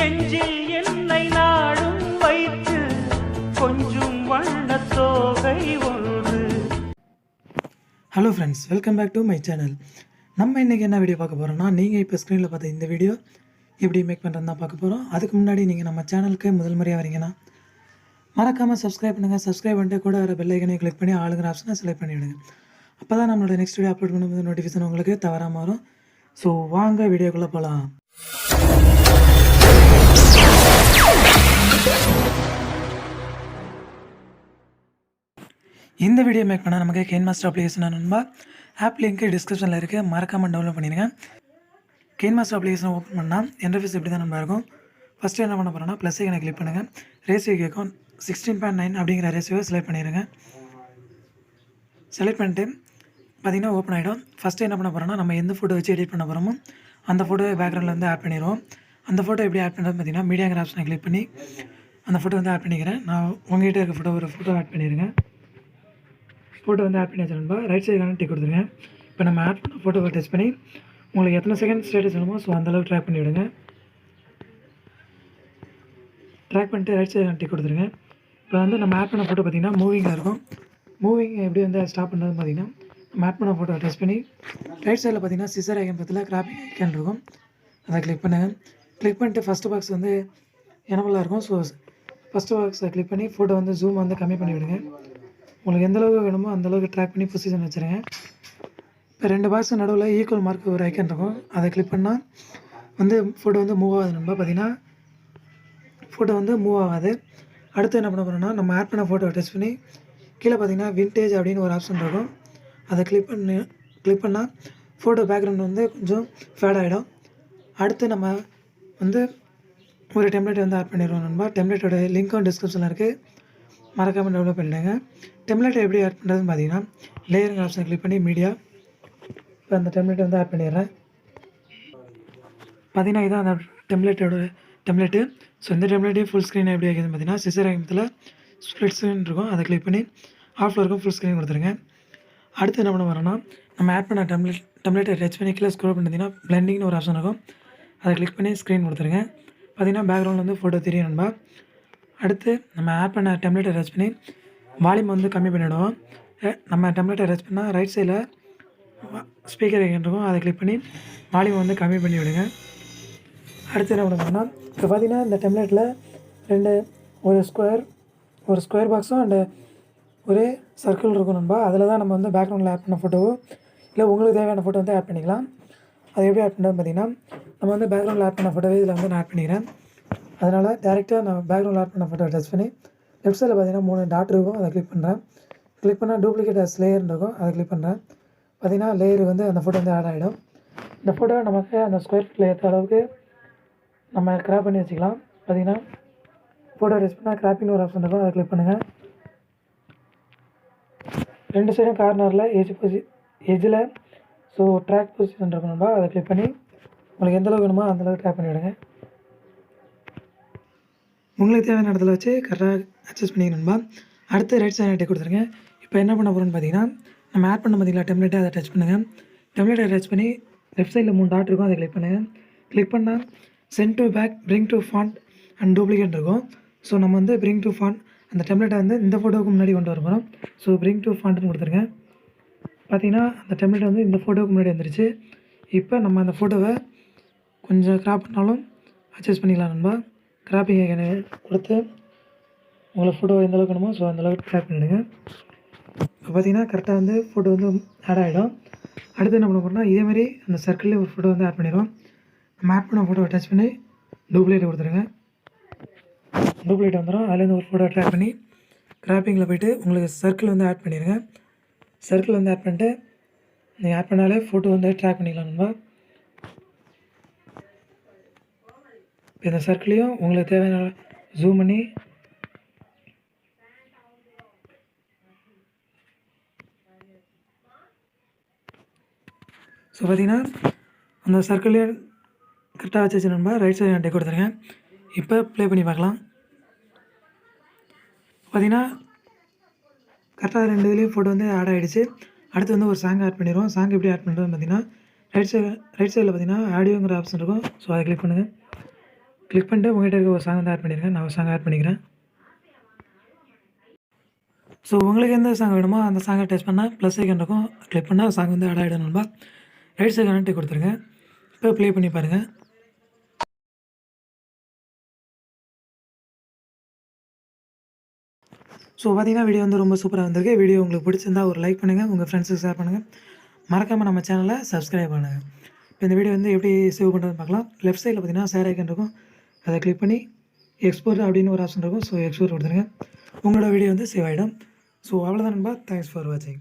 நெஞ்சில் என்னை நாடும் வைத்து கொஞ்சம் வண்ணத் தோகை ஒன்று. Hello friends, welcome back to my channel. நம்ம இன்றைக்கி என்ன வீடியோ பார்க்க போகிறோம்னா, நீங்கள் இப்போ ஸ்க்ரீனில் பார்த்த இந்த வீடியோ எப்படி மேக் பண்ணுறது தான் பார்க்க போகிறோம். அதுக்கு முன்னாடி நீங்கள் நம்ம சேனலுக்கு முதல் முறையாக வரீங்கன்னா மறக்காமல் சப்ஸ்கிரைப் பண்ணுங்கள். சப்ஸ்கிரைப் பண்ணிட்டு கூட வர பெல் ஐக்கனை கிளிக் பண்ணி ஆளுங்கிற ஆப்ஷனை செலக்ட் பண்ணிவிடுங்க. அப்போ தான் நம்மளோட நெக்ஸ்ட் வீடியோ அப்லோட் பண்ணும்போது நோட்டிஃபிகேஷன் உங்களுக்கு தவறாமல் வரும். ஸோ வாங்க வீடியோக்குள்ளே போகலாம். இந்த வீடியோ மேக் பண்ணால் நமக்கு கின்மாஸ்டர் அப்ளிகேஷன் நண்பா. ஆப் லிங்க்கு டிஸ்கிரிப்ஷனில் இருக்குது, மறக்காமல் டவுன்லோட் பண்ணிடுங்க. கின்மாஸ்டர் அப்ளிகேஷன் ஓப்பன் பண்ணால் இன்டர்ஃபேஸ் இப்படி தான் நண்பா இருக்கும். ஃபஸ்ட்டு என்ன பண்ண போகிறோன்னா ப்ளஸ் ஐக்கனை கிளிக் பண்ணுங்கள். ரேஷியோ கேட்கும் 16.9 அப்படிங்கிற ரேஷியோவை செலக்ட் பண்ணிடுங்க. செலக்ட் பண்ணிட்டு பார்த்திங்கன்னா ஓப்பன் ஆகிடும். ஃபஸ்ட்டு என்ன பண்ண போகிறோன்னா நம்ம எந்த ஃபோட்டோ வச்சு எடிட் பண்ண போகிறோமோ அந்த ஃபோட்டோவை பேக்ரவுண்டில் வந்து ஆட் பண்ணிடுவோம். அந்த ஃபோட்டோ எப்படி ஆட் பண்ணுறது பார்த்திங்கன்னா மீடியாங்கிற ஆப்ஷனை கிளிக் பண்ணி அந்த ஃபோட்டோ வந்து ஆட் பண்ணிக்கிறேன். நான் உங்கள்கிட்ட இருக்க ஒரு ஃபோட்டோ ஆட் பண்ணிடுங்க. ஃபோட்டோ வந்து ஆட் பண்ணி வச்சுருந்தா ரைட் சைடுக்கான டிக் கொடுத்துருங்க. இப்போ நம்ம ஆட் பண்ண ஃபோட்டோவை டெஸ்ட் பண்ணி உங்களுக்கு எத்தனை செகண்ட் ஸ்டேட்டஸ் வேணுமோ ஸோ அந்தளவுக்கு ட்ராக் பண்ணி விடுங்க. ட்ராக் பண்ணிட்டு ரைட் சைடு டிக் கொடுத்துருங்க. இப்போ வந்து நம்ம ஆட் பண்ண ஃபோட்டோ பார்த்திங்கன்னா மூவிங்கில் இருக்கும். மூவிங் எப்படி வந்து ஸ்டாப் பண்ணுறதுன்னு பார்த்திங்கன்னா நம்ம ஆட் பண்ண ஃபோட்டோ டெஸ்ட் பண்ணி ரைட் சைடில் பார்த்திங்கன்னா சிசர் ஐக்கன் பக்கத்தில் கிராப்பிங் ஐக்கன் இருக்கும், அதை கிளிக் பண்ணுங்கள். கிளிக் பண்ணிட்டு ஃபஸ்ட்டு பாக்ஸ் வந்து எனபிளாக இருக்கும். ஸோ ஃபஸ்ட்டு பாக்ஸை கிளிக் பண்ணி ஃபோட்டோ வந்து ஜூம் வந்து கம்மி பண்ணி விடுங்க. உங்களுக்கு எந்தளவுக்கு வேணுமோ அந்தளவுக்கு ட்ராக் பண்ணி பொசிஷன் வச்சுருங்க. இப்போ ரெண்டு பாக்ஸ் நடுவில் ஈக்குவல் மார்க் ஒரு ஐக்கன் இருக்கும், அதை கிளிக் பண்ணால் வந்து ஃபோட்டோ வந்து மூவ் ஆகுது நண்பா. பார்த்திங்கன்னா ஃபோட்டோ வந்து மூவ் ஆகாது. அடுத்து என்ன பண்ண போகிறோன்னா நம்ம ஆட் பண்ண ஃபோட்டோ டெஸ்ட் பண்ணி கீழே பார்த்திங்கன்னா விண்டேஜ் அப்படின்னு ஒரு ஆப்ஷன் இருக்கும், அதை கிளிக் பண்ணால் ஃபோட்டோ பேக்ரவுண்ட் வந்து கொஞ்சம் ஃபேட் ஆகிடும். அடுத்து நம்ம வந்து ஒரு டெம்ப்ளேட் வந்து ஆட் பண்ணிடுவோம் நண்பா. டெம்ப்ளேட்டோட லிங்க்கும் டிஸ்கிரிப்ஷனில் இருக்குது, மறக்காமல் டெவலப் பண்ணிவிடுங்க. டெம்ப்ளேட்டை எப்படி ஆட் பண்ணுறதுன்னு பார்த்தீங்கன்னா லேயருங்கிற ஆப்ஷனை கிளிக் பண்ணி மீடியா, இப்போ அந்த டெம்ப்ளேட்டை வந்து ஆட் பண்ணிடுறேன். பார்த்திங்கன்னா இதான் அந்த டெம்ப்ளேட்டு. ஸோ இந்த டெம்ப்ளேட்டே ஃபுல் ஸ்க்ரீன் எப்படி ஆகிதுன்னு பார்த்தீங்கன்னா சிசர் ஐக்கத்தில் ஸ்ப்ளிட் ஸ்க்ரீன் இருக்கும், அதை கிளிக் பண்ணி ஆஃப்ல இருக்கும் ஃபுல் ஸ்க்ரீன் கொடுத்துருங்க. அடுத்து என்ன பண்ண வரோன்னா நம்ம ஆட் பண்ண டெம்ப்ளேட்டை டச் பண்ணி கீழே ஸ்க்ரோல் பண்ணிங்கன்னா பிளெண்டிங்னு ஒரு ஆப்ஷன் இருக்கும், அதை கிளிக் பண்ணி ஸ்க்ரீன் கொடுத்துருங்க. பார்த்திங்கன்னா பேக்ரவுண்டில் வந்து ஃபோட்டோ தெரியும் நண்பா. அடுத்து நம்ம ஆட் பண்ண டெம்ப்ளேட்டை டச் பண்ணி வால்யூம் வந்து கம்மி பண்ணிவிடுவோம். நம்ம டெம்ப்ளேட்டை டச் பண்ணால் ரைட் சைடில் ஸ்பீக்கர் ஐக்கன் இருக்கும், அதை கிளிக் பண்ணி வால்யூம் வந்து கம்மி பண்ணி விடுங்க. அடுத்து என்ன பண்ணுவோம்னா இப்போ பார்த்திங்கன்னா இந்த டெம்ப்ளேட்டில் ஒரு ஸ்கொயர் பாக்ஸும் அண்டு ஒரே சர்க்கிள் இருக்கும் நண்பா. அதில் தான் நம்ம வந்து பேக்ரவுண்டில் ஆட் பண்ண ஃபோட்டோவோ இல்லை உங்களுக்கு தேவையான ஃபோட்டோ வந்து ஆட் பண்ணிக்கலாம். அது எப்படி ஆட் பண்ணுறது பார்த்திங்கன்னா நம்ம வந்து பேக்ரவுண்டில் ஆட் பண்ண ஃபோட்டோவே இதில் வந்து நான் ஆட் பண்ணிக்கிறேன். அதனால் டேரெக்டாக நான் பேக்ரவுண்டில் ஆட் பண்ண ஃபோட்டோ டச் பண்ணி லெஃப்ட் சைடில் பார்த்திங்கன்னா 3 டாட் இருக்கும், அதை கிளிக் பண்ணுறேன். கிளிக் பண்ணால் டூப்ளிகேட் அஸ் லேயர் இருக்கும், அதை கிளிக் பண்ணுறேன். பார்த்திங்கன்னா லேயர் வந்து அந்த ஃபோட்டோ வந்து ஆட் ஆகிடும். இந்த ஃபோட்டோ நமக்கு அந்த ஸ்கொயர் ஃபீட்டில் ஏற்ற அளவுக்கு நம்ம கிராப் பண்ணி வச்சுக்கலாம். பார்த்திங்கன்னா ஃபோட்டோ டச் பண்ணால் கிராப்பிங் ஒரு ஆப்ஷன் இருக்கும், அதை கிளிக் பண்ணுங்கள். ரெண்டு சைடும் கார்னரில் எஜ்ஜில் ஸோ ட்ராக் பொசிஷன் இருக்கணும்பா, அதை கிளிக் பண்ணி உங்களுக்கு எந்தளவுக்கு வேணுமோ அந்தளவுக்கு ட்ராக் பண்ணி விடுங்க. உங்களுக்கு தேவையான இடத்துல வச்சு கரெக்டாக அட்ஜஸ்ட் பண்ணிக்கணும்பா. அடுத்து ரைட் சைடு டச் கொடுத்துருங்க. இப்போ என்ன பண்ண போகிறோன்னு பார்த்தீங்கன்னா நம்ம ஆட் பண்ண பார்த்தீங்களா டெம்ப்ளேட்டை, அதை டச் பண்ணுங்கள். டெம்ப்ளேட்டை டச் பண்ணி லெஃப்ட் சைடில் 3 டாட் இருக்கும், அதை கிளிக் பண்ணுங்கள். கிளிக் பண்ணால் send to back, bring to front and duplicate இருக்கும். ஸோ நம்ம வந்து பிரிங் டு ஃபாண்ட் அந்த டெம்ப்ளேட்டை வந்து இந்த ஃபோட்டோவுக்கு முன்னாடி கொண்டு வர போகிறோம். ஸோ பிரிங் டு ஃபாண்ட்னு கொடுத்துருங்க. பார்த்திங்கன்னா அந்த டெம்ப்ளேட் வந்து இந்த ஃபோட்டோவுக்கு முன்னாடி வந்துருச்சு. இப்போ நம்ம அந்த ஃபோட்டோவை கொஞ்சம் கிராப் பண்ணாலும் அட்ஜஸ்ட் பண்ணிக்கலாம் நண்பா. கிராப்பிங் ஐக்கனை கொடுத்து உங்களுக்கு ஃபோட்டோ எந்த அளவுக்கு வேணுமோ ஸோ அந்தளவுக்கு கிராப் பண்ணிவிடுங்க. இப்போ பார்த்திங்கன்னா கரெக்டாக வந்து ஃபோட்டோ வந்து ஆட் ஆகிடும். அடுத்து என்ன பண்ண போகிறோம்னா இதேமாதிரி அந்த சர்க்கிள்லேயே ஒரு ஃபோட்டோ வந்து ஆட் பண்ணிடுவோம். நம்ம ஆட் பண்ண ஃபோட்டோவை டச் பண்ணி டூப்ளிகேட் கொடுத்துருங்க. டூப்ளிகேட் வந்துடும். அதுலேருந்து ஒரு ஃபோட்டோ ட்ராக் பண்ணி கிராப்பிங்கில் போய்ட்டு உங்களுக்கு சர்க்கிள் வந்து ஆட் பண்ணிடுங்க. சர்க்கிள் வந்து ஆட் பண்ணிட்டு நீங்கள் ஆட் பண்ணாலே ஃபோட்டோ வந்து ட்ராக் பண்ணிக்கலாம் நண்பா. இந்த சர்க்கிளையும் உங்களுக்கு தேவையான ஜூம் பண்ணி ஸோ பார்த்திங்கன்னா அந்த சர்க்கிளையும் கரெக்டாக வச்சு நண்பா. ரைட் சைடு டேக் கொடுத்துருங்க. இப்போ ப்ளே பண்ணி பார்க்கலாம். பார்த்திங்கன்னா கரெக்டாக 2 இதுலேயும் ஃபோட்டோ வந்து ஆட் ஆகிடுச்சு. அடுத்து வந்து ஒரு சாங் ஆட் பண்ணிடுவோம். சாங் எப்படி ஆட் பண்ணுறதுன்னு பார்த்திங்கன்னா ரைட் சைடில் பார்த்திங்கன்னா ஆடியோங்கிற ஆப்ஷன் இருக்கும், ஸோ அதை கிளிக் பண்ணுங்கள். கிளிக் பண்ணிட்டு உங்கள்கிட்ட இருக்க ஒரு சாங் வந்து ஆட் பண்ணிடுங்க. நான் ஒரு சாங் ஆட் பண்ணிக்கிறேன். ஸோ உங்களுக்கு எந்த சாங் வேணுமோ அந்த சாங்கை டச் பண்ணால் ப்ளஸ் ஐக்கன் இருக்கும். கிளிக் பண்ணால் சாங் வந்து ஆட் ஆகிடும் நண்பா. ரைட் சைடு கனெக்ட் கொடுத்துருங்க. இப்போ ப்ளே பண்ணி பாருங்கள். ஸோ பார்த்தீங்கன்னா வீடியோ வந்து ரொம்ப சூப்பராக வந்திருக்கு. வீடியோ உங்களுக்கு பிடிச்சிருந்தா ஒரு லைக் பண்ணுங்கள், உங்கள் ஃப்ரெண்ட்ஸுக்கு ஷேர் பண்ணுங்கள். மறக்காமல் நம்ம சேனலை சப்ஸ்கிரைப் பண்ணுங்கள். இப்போ இந்த வீடியோ வந்து எப்படி சேவ் பண்ணுறதுன்னு பார்க்கலாம். லெஃப்ட் சைடில் பார்த்தீங்கன்னா ஷேர் ஐக்கன் இருக்கும். அதை கிளிக் பண்ணி எக்ஸ்போர்ட் அப்படின்னு ஒரு ஆப்ஷன் இருக்கும். ஸோ எக்ஸ்போர்ட் கொடுத்துருங்க. உங்களோட வீடியோ வந்து சேவ் ஆகிடும். ஸோ அவ்வளோதான் நண்பா. தேங்க்ஸ் ஃபார் வாட்சிங்.